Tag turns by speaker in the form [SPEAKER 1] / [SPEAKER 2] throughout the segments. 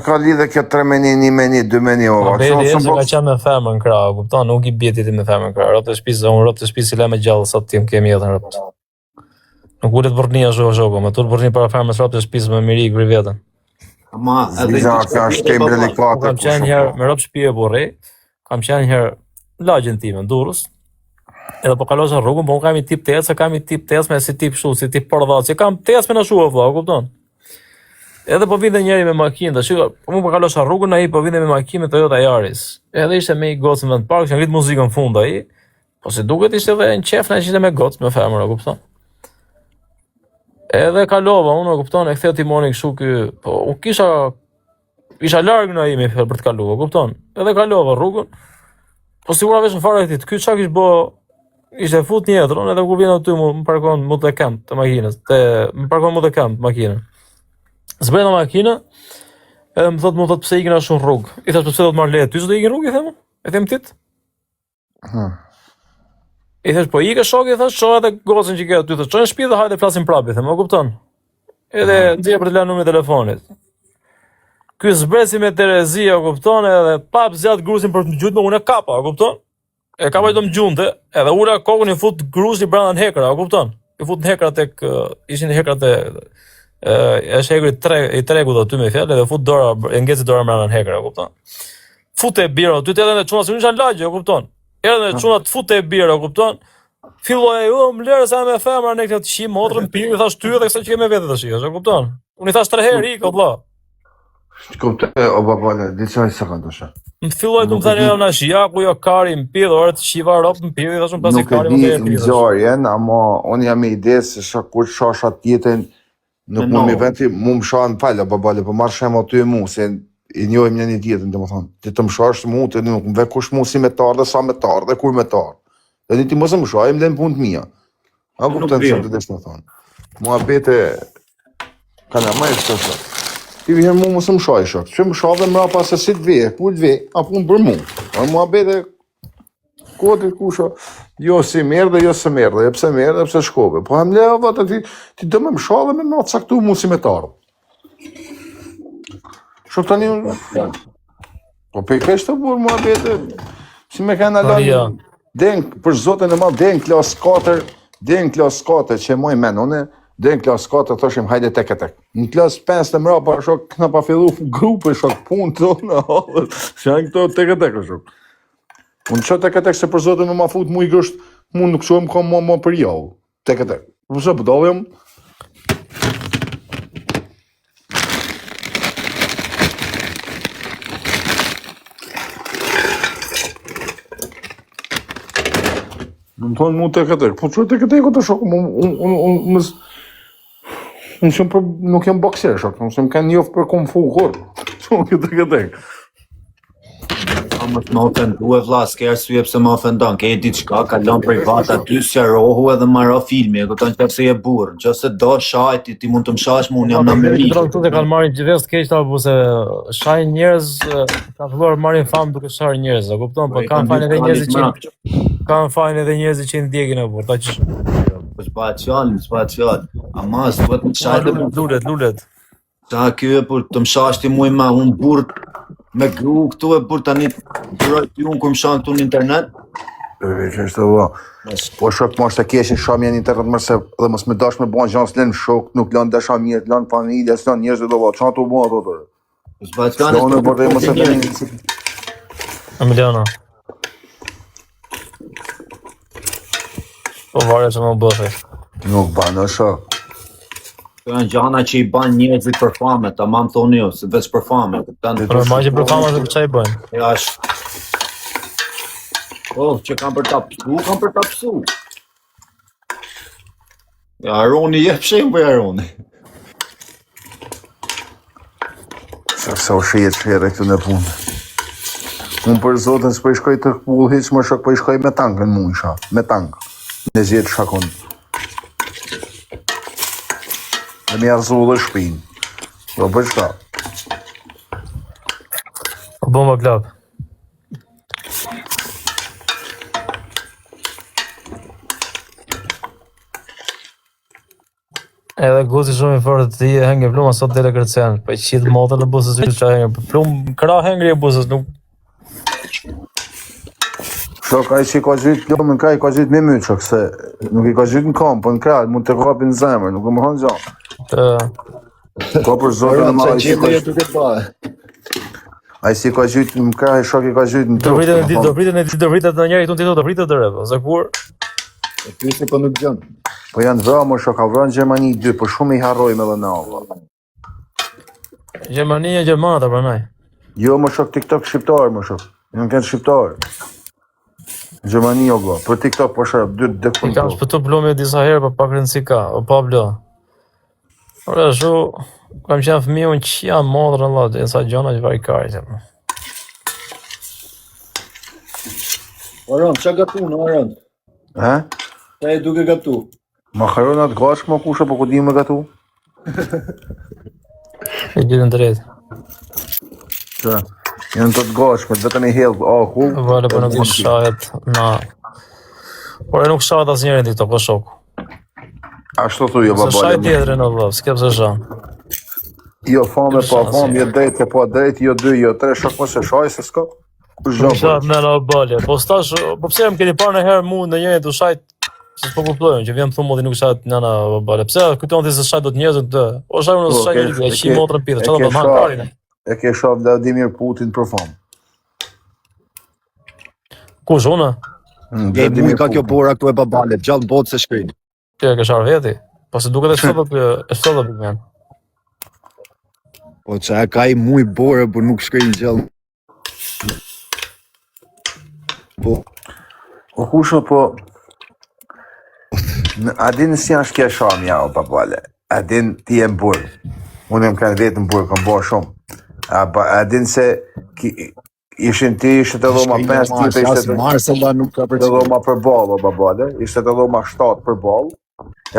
[SPEAKER 1] Ka lidhe kjo 3 meni, 1 meni, 2 meni ova.
[SPEAKER 2] Beli se ka qenë me femër në krah, kupton, nuk i bie ti me femër në krah. Rob të shtëpisë, unë rob të shtëpisë le me gjallë sot tim kemi jetën rob. Nuk ulet vërnia zhoku, më tut vërni para femrës rob të shtëpisë me miri për veten.
[SPEAKER 1] Ama edhe ka shtembre delikate.
[SPEAKER 2] Kam qenë herë me rob shtëpi e burri, kam qenë herë lagjën time në Durrës. Edhe po kalosha rrugën, po unë kam i tip tes me si tip kështu, si tip pordhac, kam tes me na shua vëlla, kupton? Edhe po vinte njëri me makinë, tash unë po kalosha rrugën, ai po vinte me makinë me Toyota Yaris. Edhe ishte me i gocë në vend park, që ngrit muzikën në fund ai. Po si duket ishte edhe në qef, na ishte me gocë me femër, kupton? Edhe kalova unë, kupton, e ktheu timonin kështu ky, po unë isha larg nga imi për të kaluar, kupton? Edhe kalova rrugën. Po sigura vesh në fare ti, ky çka kish bë, ishte fut një jetër, edhe kur vjen aty më parkon mu te kamp të makinës, më parkon mu te kamp makinën. Zbrenda makinë, edhe më thot pse ikin ashtu në rrugë. I thash pse do të marr leje, ty s'do ikin rrugë, i them. E them tit. I thash po ikë shoku, i thash çoj edhe gocën që ke aty, thash çoj në shtëpi dhe hajde flasim prapë, i them, e kupton? Edhe nxjerr për të lënë numrin e telefonit. Ky zbresi me Terezia, kupton, edhe pap zjat grusin për të gjujtur, unë e kapa, kupton? E kapa do më gjunte, edhe ula kokën i fut grusi brenda në hekra, kupton? I fut në hekra tek ishin hekrat e është hekri i tregut aty me fjalë dhe fut dora, e ngeci dora brenda në hekra, kupton? Fute bira, ty të edhe çuna se ishin lagje, kupton? Edhe çuna të fute bira, kupton? Filloi më lërë sa me femra ne këtë shim motrën pirë, thash ty edhe kësaj që me vete tash, e kupton? Unë i thash 3 herë ik, valla.
[SPEAKER 1] Kuptoj, o babale, diçka sa kanë dosha.
[SPEAKER 2] Më filloi të më thënë na shijaku jo kari mpill, orë të shiva rop mpill, i thashun pasi kari më
[SPEAKER 1] të ngjarjen, ama unë jam me ide se kur shosha tjetën nuk mund mi veti, mu më shanë falë, babale, po marrë shemë aty e mu, se i njojmë një tjetën, dhe më thonë, ti të më shash mu, të nuk më ve kush mu si me tarë dhe sa me tarë, dhe kur me tarë. Dhe një ti mos më shaj, më dhe në punë të mija. A ku të në shumë të desh me thonë. Mua bete, ka në majhë të shak. Ti vjen mu mos më shaj shak, që më shave më rapa se si të ve, ku të ve, a punë për mu. A mua bete, kodit kusha, jo si merë dhe jo se merë dhe, pse merë dhe pse shkove. Po ham leo, vata, ti do me më shave me më caktu mu si me tarë. Shok tani, po pe kështë të burë mua bete, si me kanë alon, den, për zotën e malë, den klas 4, që e moj menone, den klas 4, thoshim hajde tek e tek. Në klas 5 të mra, pa shok, këna pa fillu grupe, shok, punë të në halët, shanë këto tek e tek, shok. Unë që tek e tek se për zotën në ma fut mu i gësht, mu nuk shumë ka ma për javë, tek e tek. Përse për dalëm? Në më thonë mu tek e tek, po që tek e tek o të shok, unë shumë për, nuk jam bokser shok, unë shumë kanë njofë për kumë fu kur, që nuk tek e tek.
[SPEAKER 3] Më të më ofendu e vla, s'ke arsye pse më ofendon, ke e diçka, kalon privat aty, s'jarohu edhe marro filmi, e këton që se je burë, që se do shajti, ti mund të më shash mu, unë jam në me mi.
[SPEAKER 2] Këtu të kanë marrin gjithës të keqta, po se shajnë njerëz, ka filluar marrin famë duke sharë njerëz, a kupton, po kanë fajnë edhe njerëzit që i ndjekin e burë, ta që
[SPEAKER 3] Po s'pahet fjallë, ama s'duhet më shajtë
[SPEAKER 2] lulet.
[SPEAKER 3] Ta kjo e për të më shashti muj ma, unë burë, me gru këtu e burë tani buroj të unë kur më shanë këtu në internet.
[SPEAKER 1] Që është të vë, po shok më është të keshin shamje në internet mërse dhe mos me dash me bon gjanë s'len shok, nuk lanë desha mirë, lanë familja, s'lanë njerëz dhe do vë, që ato bo ato të rë.
[SPEAKER 3] S'pahet fjallë,
[SPEAKER 2] Emiliano. Po vare që më bëhe.
[SPEAKER 1] Nuk banë shok.
[SPEAKER 3] Këto janë gjana që i ban njerëzit për fame, ta mam thoni jo, se veç për fame.
[SPEAKER 2] Për ma që për fame dhe për qa i bëjnë?
[SPEAKER 3] Ja është. Oh, që kam për ta pësu, Ja, Aroni, jep shem për Aroni.
[SPEAKER 1] Sa u shetë këtu në punë. Unë për zotën s'po i shkoj të këpull hiq, më shok po i shkoj me tankën mu isha, me tankë. Në zjetë shakon. Dhe mi arzu dhe shpinë. Do për shka.
[SPEAKER 2] Bomba klap. Edhe guzi shumë i fortë të i henge pluma sot dele kërcen. Po i qitë motën e busës që henge. Plum kra hengri e busës, nuk...
[SPEAKER 1] Shok, ai që ka zhyt plumën ka, i ka zhyt me mytë, shok, se nuk i ka zhyt në kam, po në krah, mund të kapin në zemër, nuk më thonë gjanë. Ka për zotin e ma, ai si ka zhyt në krah, i shok i ka zhyt në trup.
[SPEAKER 2] Do vritet në njëri, do vritet të revo, se kur...
[SPEAKER 3] E pyesni po nuk gjon.
[SPEAKER 1] Po janë vrarë, më shok, ka vrarë në Gjermani 2, po shumë i harroj me dhe na.
[SPEAKER 2] Gjermania, Gjermanat, pranaj.
[SPEAKER 1] Jo, më shok, TikTok shqiptar, më shok, janë kënë shqiptar. Gjermani o go, për TikTok po shërë, 2 dekun.
[SPEAKER 2] I kam shpëtu plumje disa herë, pa pak rëndësi ka, o pa blo. Ora, shu, kam qenë fëmiju në që jam modrë në latë, e sa gjona që vaj kajtë.
[SPEAKER 3] Aron, qa gatu në Aron?
[SPEAKER 1] He?
[SPEAKER 3] Qa e duke gatu?
[SPEAKER 1] Makaronat gashk më kusha, po ku di me gatu?
[SPEAKER 2] E gjithë në drejtë.
[SPEAKER 1] Që? Janë të gashk, vetëm i hellë, ku?
[SPEAKER 2] Vale, për nuk shahet, na... Por e nuk shahet asë njerën TikTok, po shoku.
[SPEAKER 1] Ashtu thu jo
[SPEAKER 2] Se
[SPEAKER 1] babale.
[SPEAKER 2] shaj tjetëri në vëllë, s'ke pse shan.
[SPEAKER 1] Jo fame po fame, jo drejt, po drejt, jo 2, jo 3, shok mos e shaj se s'ka. Kush
[SPEAKER 2] Nuk
[SPEAKER 1] do?
[SPEAKER 2] shahet me në balje, po stash, po pse më keni parë në herë mu në njëri të shajt, se s'po kuptojnë, që vjen të thumë nuk shahet nëna balje. Pse kujton ti se shajt do të njerëzit të... O shaj unë se shaj njëri, e qi motrën pithë, që do të manë karin e.
[SPEAKER 1] E ke shoh Vladimir Putin për fam.
[SPEAKER 2] Kush, unë?
[SPEAKER 3] Gej mu ka kjo bora këtu e babale, gjallë botë se shkrin.
[SPEAKER 2] Kjo e ke sharë veti? Po se duket e sot për men.
[SPEAKER 3] Po që e ka i mu i bore, por nuk shkrin gjallë. Po,
[SPEAKER 1] O kusho po... A din si janë shkja sham ja o babale. A din ti e mburë. Unë më kanë vetë mburë, kam bërë shumë. A din se ishin ti, ishte të dhoma 5 tipe, ishte të
[SPEAKER 3] Marsella nuk ka për
[SPEAKER 1] dhoma për balë, o babale, ishte të dhoma 7 për balë,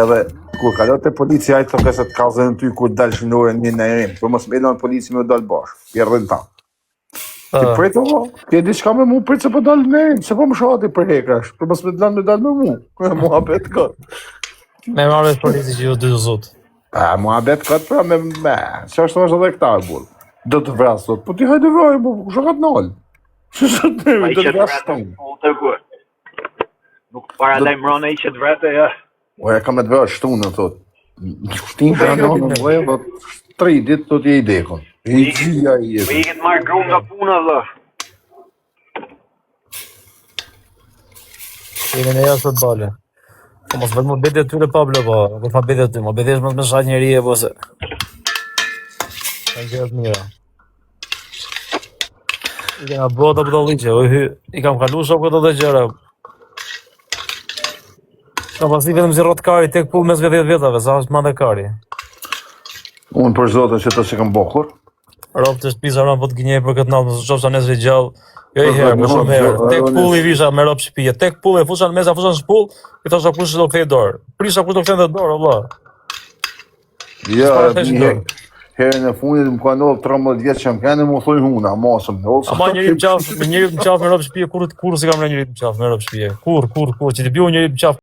[SPEAKER 1] edhe kur kalot e policia, ajtë të këse të kazën ty kur dalshin në orën një në erim, për mos me elan polici me dalë bashkë, pjerdhin ta. Ti pritë o, ti e di shka me mu pritë se po dalë në erim, se po më shati për hekrash, për mos me dalë me mu, mua bet këtë.
[SPEAKER 2] Me marrë e polici që ju dy zotë.
[SPEAKER 1] Mua bet këtë pra me, që është edhe këta e bullë. Do të vrasë sot, po ti hajde vraj, po shë ka të nalë. Që sot të nemi, do të vrasë shtunë.
[SPEAKER 4] Nuk paralajmëron ai që të vrete, ja.
[SPEAKER 1] O, e kam e të vrasë shtunë, thot. Shtinë për anë në vlejë, do të 3 ditë do t'je i dekon. I gjia i
[SPEAKER 4] Po
[SPEAKER 1] jetë.
[SPEAKER 4] i këtë marrë grunë nga puna, dhe.
[SPEAKER 2] Jeni në jashtë të bale. Po mos vetë më bete tyre Pablo, po, nuk fa bete ty, më betesh më të më shaj njeri e po se. Ka gjërat mira. I kena bota për të liqe, i kam kalu shok këtë dhe gjëra. Ka pasi vetëm si rot kari tek pull mes 10 vetave, sa është madhe kari.
[SPEAKER 1] Unë për zotën që të që kam bokur.
[SPEAKER 2] Rob të shpisa rëmë po të gjenjej për këtë natë, mësë qofsa nesër i gjallë. Jo i herë, për shumë herë. Tek pull i visha me rob shpije, tek pull e fusha në mesa, fusha në shpull, i thosha kush do kthej dorë. Prisha kush do kthej dhe dorë, valla.
[SPEAKER 1] Ja, herën e fundit më ka ndodhë 13 vjetë që më kene më thoi huna, masëm.
[SPEAKER 2] Ama njëri më qafë me rob shpije, kur si kam në njëri më qafë me rob shpije. Kur, që ti bjo njëri më qafë.